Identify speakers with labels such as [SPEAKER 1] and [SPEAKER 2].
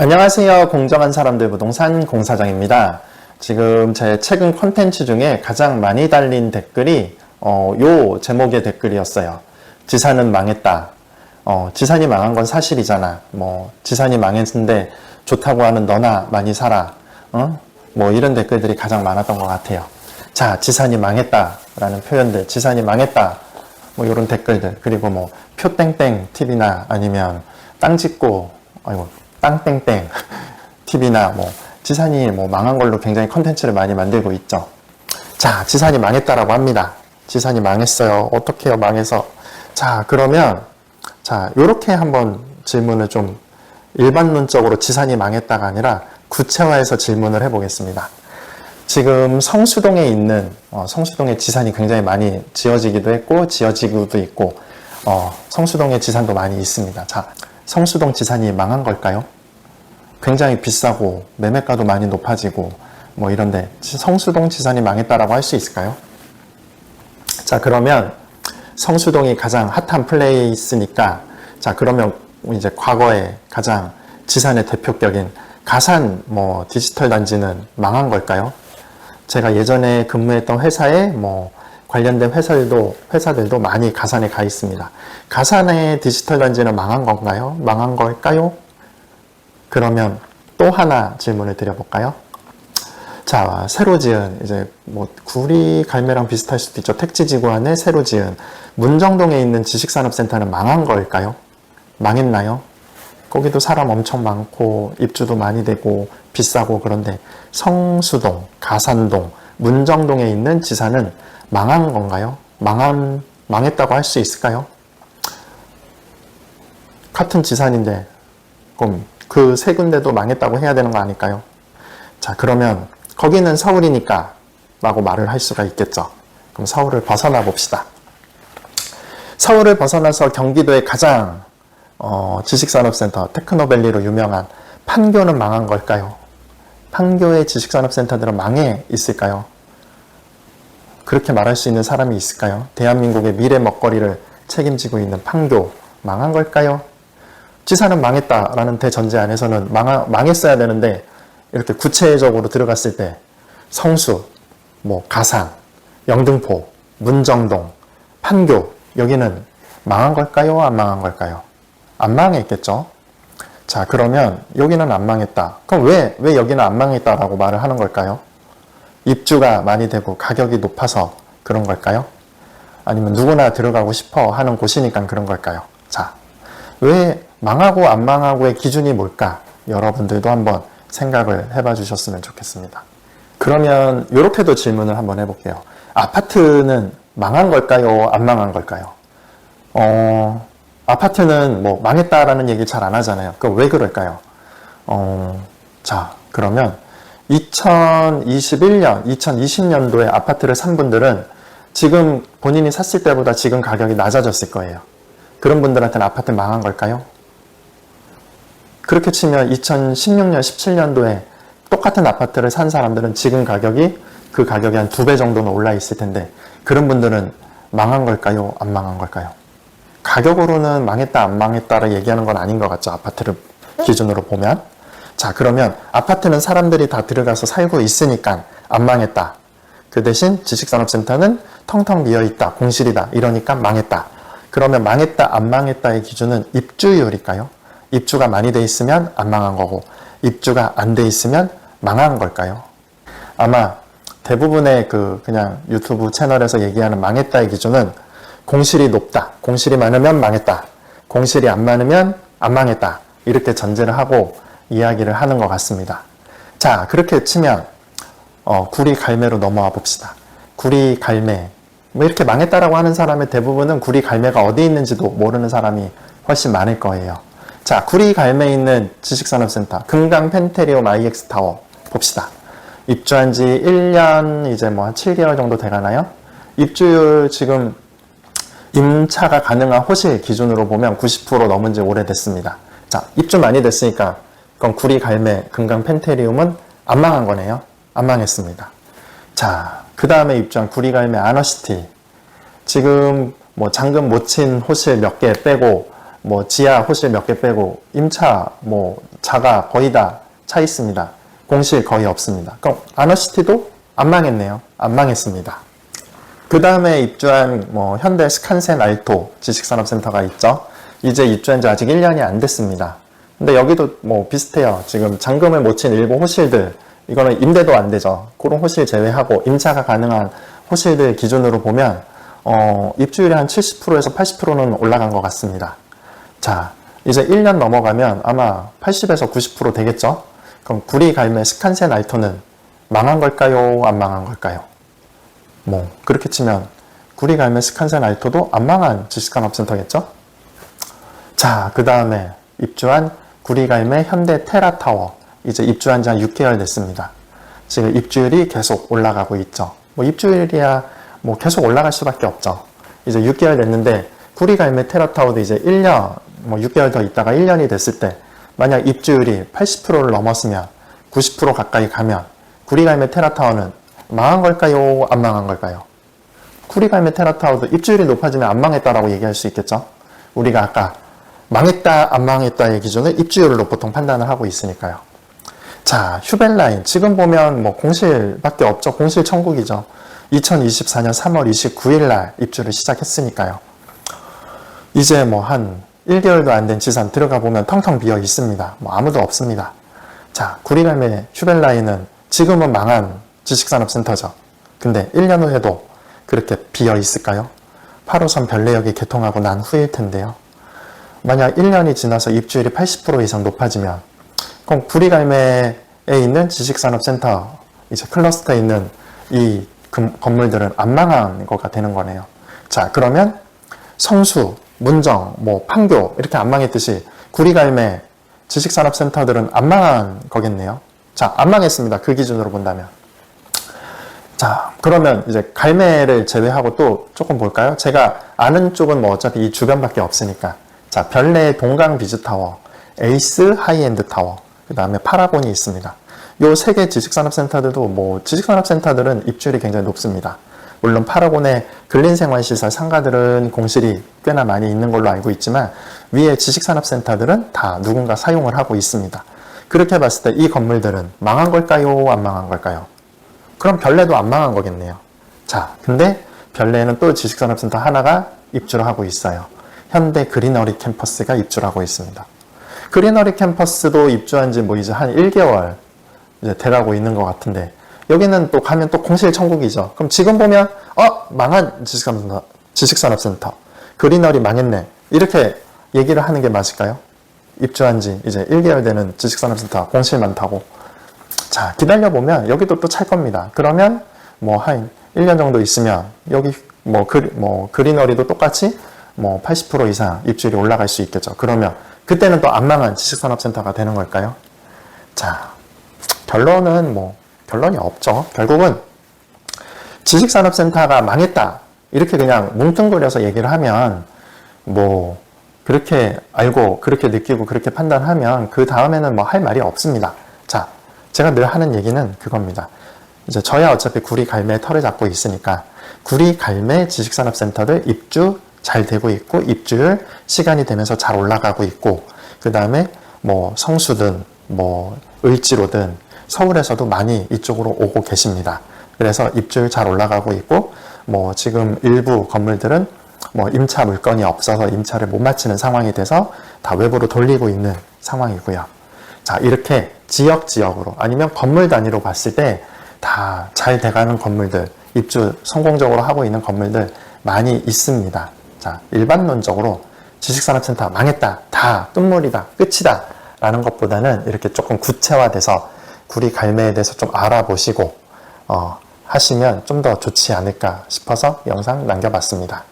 [SPEAKER 1] 안녕하세요. 공정한 사람들 부동산 공사장입니다. 지금 제 최근 콘텐츠 중에 가장 많이 달린 댓글이 요 제목의 댓글이었어요. 지산은 망했다. 지산이 망한 건 사실이잖아. 지산이 망했는데 좋다고 하는 너나 많이 살아. 이런 댓글들이 가장 많았던 것 같아요. 자, 지산이 망했다라는 표현들, 지산이 망했다. 이런 댓글들, 그리고 표땡땡 TV나 아니면 땅 짓고, 땅땡땡 TV나 지산이 망한 걸로 굉장히 컨텐츠를 많이 만들고 있죠. 자, 지산이 망했다라고 합니다. 지산이 망했어요. 어떻게요, 망해서? 자, 그러면, 요렇게 한번 질문을 좀 일반론적으로 지산이 망했다가 아니라 구체화해서 질문을 해보겠습니다. 지금 성수동에 있는, 성수동에 지산이 굉장히 많이 지어지기도 했고, 지어지고도 있고, 성수동에 지산도 많이 있습니다. 자, 성수동 지산이 망한 걸까요? 굉장히 비싸고 매매가도 많이 높아지고 이런데 성수동 지산이 망했다라고 할 수 있을까요? 자, 그러면 성수동이 가장 핫한 플레이스니까 자, 그러면 이제 과거에 가장 지산의 대표격인 가산 디지털 단지는 망한 걸까요? 제가 예전에 근무했던 회사에 관련된 회사들도 많이 가산에 가 있습니다. 가산의 디지털 단지는 망한 건가요? 망한 걸까요? 그러면 또 하나 질문을 드려볼까요? 자, 새로 지은, 이제 구리 갈매랑 비슷할 수도 있죠. 택지지구 안에 새로 지은 문정동에 있는 지식산업센터는 망한 걸까요? 망했나요? 거기도 사람 엄청 많고 입주도 많이 되고 비싸고 그런데 성수동, 가산동, 문정동에 있는 지산은 망한 건가요? 망했다고 할 수 있을까요? 같은 지산인데 그럼 그 세 군데도 망했다고 해야 되는 거 아닐까요? 자, 그러면 거기는 서울이니까 라고 말을 할 수가 있겠죠. 그럼 서울을 벗어나 봅시다. 서울을 벗어나서 경기도의 가장 지식산업센터 테크노밸리로 유명한 판교는 망한 걸까요? 판교의 지식산업센터들은 망해 있을까요? 그렇게 말할 수 있는 사람이 있을까요? 대한민국의 미래 먹거리를 책임지고 있는 판교 망한 걸까요? 지산은 망했다라는 대전제 안에서는 망했어야 되는데 이렇게 구체적으로 들어갔을 때 성수, 가산, 영등포, 문정동, 판교 여기는 망한 걸까요? 안 망한 걸까요? 안 망했겠죠? 자, 그러면 여기는 안 망했다. 그럼 왜 여기는 안 망했다라고 말을 하는 걸까요? 입주가 많이 되고 가격이 높아서 그런 걸까요? 아니면 누구나 들어가고 싶어 하는 곳이니까 그런 걸까요? 자, 왜 망하고 안 망하고의 기준이 뭘까? 여러분들도 한번 생각을 해봐 주셨으면 좋겠습니다. 그러면 이렇게도 질문을 한번 해볼게요. 아파트는 망한 걸까요? 안 망한 걸까요? 아파트는 망했다라는 얘기 잘 안 하잖아요. 왜 그럴까요? 자, 그러면 2021년, 2020년도에 아파트를 산 분들은 지금 본인이 샀을 때보다 지금 가격이 낮아졌을 거예요. 그런 분들한테는 아파트 망한 걸까요? 그렇게 치면 2016년, 17년도에 똑같은 아파트를 산 사람들은 지금 가격이 그 가격이 한 2배 정도는 올라 있을 텐데 그런 분들은 망한 걸까요? 안 망한 걸까요? 가격으로는 망했다, 안 망했다를 얘기하는 건 아닌 것 같죠. 아파트를 기준으로 보면. 자, 그러면 아파트는 사람들이 다 들어가서 살고 있으니까 안 망했다. 그 대신 지식산업센터는 텅텅 비어있다, 공실이다. 이러니까 망했다. 그러면 망했다, 안 망했다의 기준은 입주율일까요? 입주가 많이 돼 있으면 안 망한 거고 입주가 안 돼 있으면 망한 걸까요? 아마 대부분의 그냥 유튜브 채널에서 얘기하는 망했다의 기준은 공실이 높다, 공실이 많으면 망했다, 공실이 안 많으면 안 망했다 이렇게 전제를 하고 이야기를 하는 것 같습니다. 자, 그렇게 치면 구리 갈매로 넘어와 봅시다. 구리 갈매 이렇게 망했다라고 하는 사람의 대부분은 구리 갈매가 어디 있는지도 모르는 사람이 훨씬 많을 거예요. 자, 구리 갈매에 있는 지식산업센터 금강 펜테리움 IX타워 봅시다. 입주한 지 1년 이제 한 7개월 정도 돼가나요? 입주율 지금 임차가 가능한 호실 기준으로 보면 90% 넘은 지 오래됐습니다. 자, 입주 많이 됐으니까 그럼 구리 갈매 금강 펜테리움은 안 망한 거네요. 안 망했습니다. 자, 그 다음에 입주한 구리 갈매 아너시티 지금 잠금 못 친 호실 몇 개 빼고 지하 호실 몇 개 빼고 임차 자가 거의 다 차 있습니다. 공실 거의 없습니다. 그럼 아너시티도 안 망했네요. 안 망했습니다. 그 다음에 입주한 현대 스칸센 알토 지식산업센터가 있죠. 이제 입주한 지 아직 1년이 안 됐습니다. 근데 여기도 비슷해요. 지금 잔금을 못 친 일부 호실들, 이거는 임대도 안 되죠. 그런 호실 제외하고 임차가 가능한 호실들 기준으로 보면 입주율이 한 70%에서 80%는 올라간 것 같습니다. 자, 이제 1년 넘어가면 아마 80에서 90% 되겠죠? 그럼 구리 갈매 스칸센 알토는 망한 걸까요? 안 망한 걸까요? 그렇게 치면 구리 갈매 스칸센 알토도 안 망한 지식산업센터겠죠? 자, 그 다음에 입주한 구리 갈매 현대 테라타워. 이제 입주한 지 한 6개월 됐습니다. 지금 입주율이 계속 올라가고 있죠. 입주율이야 계속 올라갈 수밖에 없죠. 이제 6개월 됐는데 구리 갈매 테라타워도 이제 1년, 6개월 더 있다가 1년이 됐을 때 만약 입주율이 80%를 넘었으면 90% 가까이 가면 구리 갈매 테라타워는 망한 걸까요? 안 망한 걸까요? 구리 갈매 테라타워도 입주율이 높아지면 안 망했다라고 얘기할 수 있겠죠? 우리가 아까 망했다, 안 망했다의 기준을 입주율로 보통 판단을 하고 있으니까요. 자, 휴벨라인. 지금 보면 공실밖에 없죠. 공실 천국이죠. 2024년 3월 29일 날 입주를 시작했으니까요. 이제 한 1개월도 안 된 지산 들어가 보면 텅텅 비어 있습니다. 아무도 없습니다. 자, 구리갈매 휴벨라인은 지금은 망한 지식산업센터죠. 근데 1년 후에도 그렇게 비어 있을까요? 8호선 별내역이 개통하고 난 후일 텐데요. 만약 1년이 지나서 입주율이 80% 이상 높아지면 그럼 구리갈매에 있는 지식산업센터 이제 클러스터에 있는 이 건물들은 안 망한 거가 되는 거네요. 자, 그러면 성수, 문정, 판교 이렇게 안 망했듯이 구리갈매 지식산업센터들은 안 망한 거겠네요. 자, 안 망했습니다. 그 기준으로 본다면. 자, 그러면 이제 갈매를 제외하고 또 조금 볼까요? 제가 아는 쪽은 어차피 이 주변밖에 없으니까. 자, 별내 동강 비즈타워, 에이스 하이엔드 타워, 그 다음에 파라곤이 있습니다. 요 세 개 지식산업센터들도 지식산업센터들은 입주율이 굉장히 높습니다. 물론 파라곤의 근린생활시설 상가들은 공실이 꽤나 많이 있는 걸로 알고 있지만 위에 지식산업센터들은 다 누군가 사용을 하고 있습니다. 그렇게 봤을 때 이 건물들은 망한 걸까요? 안 망한 걸까요? 그럼 별내도 안 망한 거겠네요. 자, 근데 별내에는 또 지식산업센터 하나가 입주를 하고 있어요. 현대 그린어리 캠퍼스가 입주를 하고 있습니다. 그린어리 캠퍼스도 입주한 지 이제 한 1개월 이제 돼가고 있는 것 같은데 여기는 또 가면 또 공실 천국이죠. 그럼 지금 보면 망한 지식산업센터 그린어리 망했네 이렇게 얘기를 하는 게 맞을까요? 입주한 지 이제 1개월 되는 지식산업센터 공실 많다고. 자, 기다려보면 여기도 또 찰 겁니다. 그러면 한 1년 정도 있으면 여기 그린어리도 똑같이 80% 이상 입주율이 올라갈 수 있겠죠. 그러면 그때는 또 안 망한 지식산업센터가 되는 걸까요? 자, 결론은 결론이 없죠. 결국은 지식산업센터가 망했다 이렇게 그냥 뭉뚱그려서 얘기를 하면 그렇게 알고 그렇게 느끼고 그렇게 판단하면 그 다음에는 할 말이 없습니다. 자, 제가 늘 하는 얘기는 그겁니다. 이제 저야 어차피 구리 갈매에 털을 잡고 있으니까 구리 갈매 지식산업센터들 입주 잘 되고 있고 입주율 시간이 되면서 잘 올라가고 있고 그 다음에 성수든 을지로든 서울에서도 많이 이쪽으로 오고 계십니다. 그래서 입주율 잘 올라가고 있고 지금 일부 건물들은 임차 물건이 없어서 임차를 못 마치는 상황이 돼서 다 외부로 돌리고 있는 상황이고요. 자, 이렇게 지역으로 아니면 건물 단위로 봤을 때 다 잘 돼가는 건물들, 입주 성공적으로 하고 있는 건물들 많이 있습니다. 자, 일반론적으로 지식산업센터 망했다, 다 끝물이다, 끝이다 라는 것보다는 이렇게 조금 구체화돼서 구리 갈매에 대해서 좀 알아보시고 하시면 좀 더 좋지 않을까 싶어서 영상 남겨봤습니다.